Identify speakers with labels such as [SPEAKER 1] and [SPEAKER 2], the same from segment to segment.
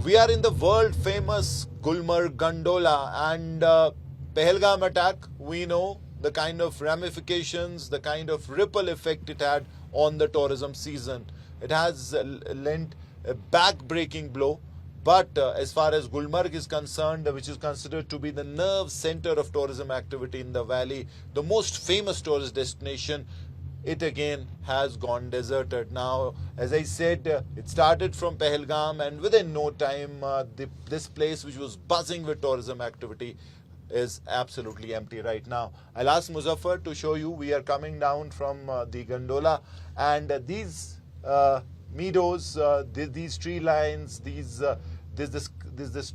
[SPEAKER 1] We are in the world famous Gulmarg Gondola and Pahalgam attack. We know the kind of ramifications, the kind of ripple effect it had on the tourism season. It has lent a back-breaking blow. But as far as Gulmarg is concerned, which is considered to be the nerve center of tourism activity in the valley, the most famous tourist destination, it again has gone deserted. Now, as I said, it started from Pahalgam, and within no time, this place, which was buzzing with tourism activity, is absolutely empty right now. I'll ask Muzaffar to show you. We are coming down from the gondola, and these meadows, these tree lines, this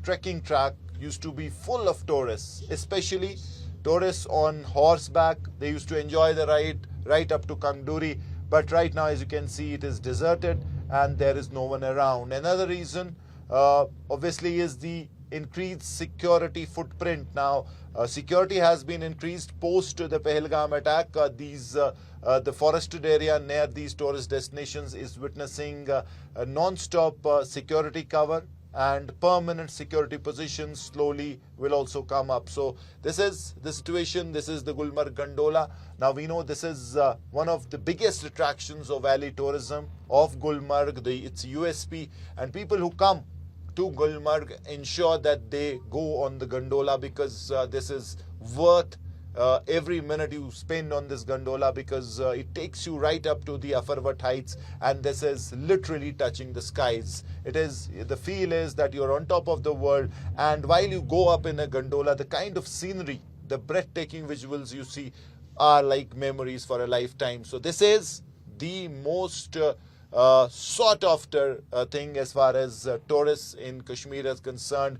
[SPEAKER 1] trekking track used to be full of tourists, especially tourists on horseback. They used to enjoy the ride right up to Kangduri, but right now, as you can see, it is deserted and there is no one around. Another reason obviously is the increased security footprint. Now security has been increased post the Pahalgam attack. The forested area near these tourist destinations is witnessing a non-stop security cover, and permanent security positions slowly will also come up. So this is the situation. This is the Gulmarg Gondola. Now we know this is one of the biggest attractions of valley tourism of Gulmarg, its USP, and people who come to Gulmarg ensure that they go on the gondola, because this is worth every minute you spend on this gondola, because it takes you right up to the Afarvat heights, and this is literally touching the skies. The feel is that you're on top of the world, and while you go up in a gondola, the kind of scenery, the breathtaking visuals you see are like memories for a lifetime. So this is the most sought after thing as far as tourists in Kashmir is concerned.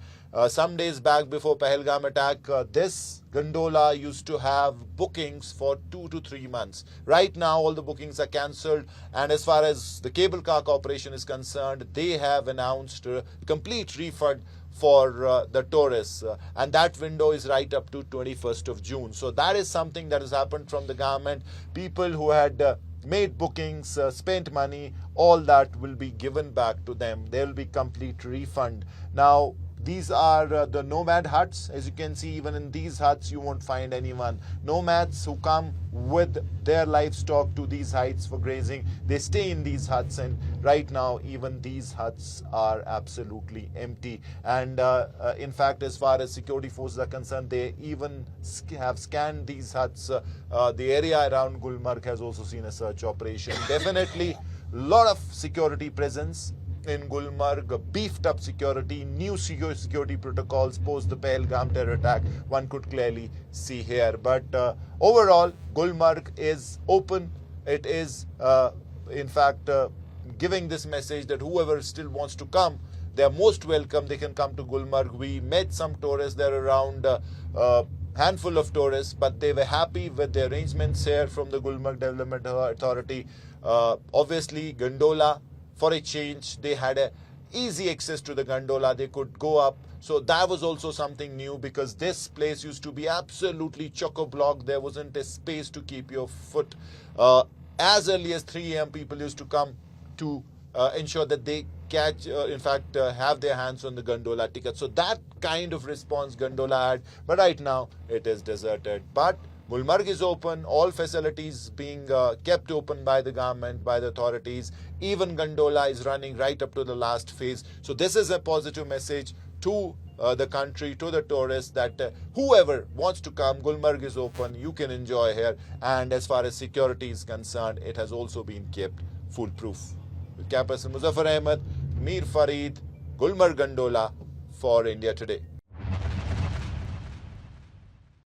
[SPEAKER 1] Some days back, before Pahalgam attack, this gondola used to have bookings for 2 to 3 months. Right now, all the bookings are cancelled, and as far as the cable car corporation is concerned, they have announced a complete refund for the tourists, and that window is right up to 21st of June. So that is something that has happened from the government. People who had made bookings, spent money, all that will be given back to them. There will be complete refund. Now, these are the nomad huts. As you can see, even in these huts, you won't find anyone. Nomads who come with their livestock to these heights for grazing, they stay in these huts, and right now, even these huts are absolutely empty. And in fact, as far as security forces are concerned, they even have scanned these huts. The area around Gulmarg has also seen a search operation. Definitely, lot of security presence in Gulmarg, beefed up security, new security protocols post the Pahalgam terror attack, one could clearly see here. But overall, Gulmarg is open. It is, in fact, giving this message that whoever still wants to come, they are most welcome. They can come to Gulmarg. We met some tourists there, around handful of tourists, but they were happy with the arrangements here from the Gulmarg Development Authority. Obviously, gondola, for a change, they had a easy access to the gondola. They could go up. So that was also something new, because this place used to be absolutely chock-a-block. There wasn't a space to keep your foot. As early as 3 a.m., people used to come to ensure that they catch, have their hands on the gondola ticket. So that kind of response gondola had, but right now it is deserted. But Gulmarg is open, all facilities being kept open by the government, by the authorities. Even gondola is running right up to the last phase. So this is a positive message to the country, to the tourists, that whoever wants to come, Gulmarg is open, you can enjoy here. And as far as security is concerned, it has also been kept foolproof. With Campus Muzaffar Ahmed, Mir Farid, Gulmarg Gondola for India Today.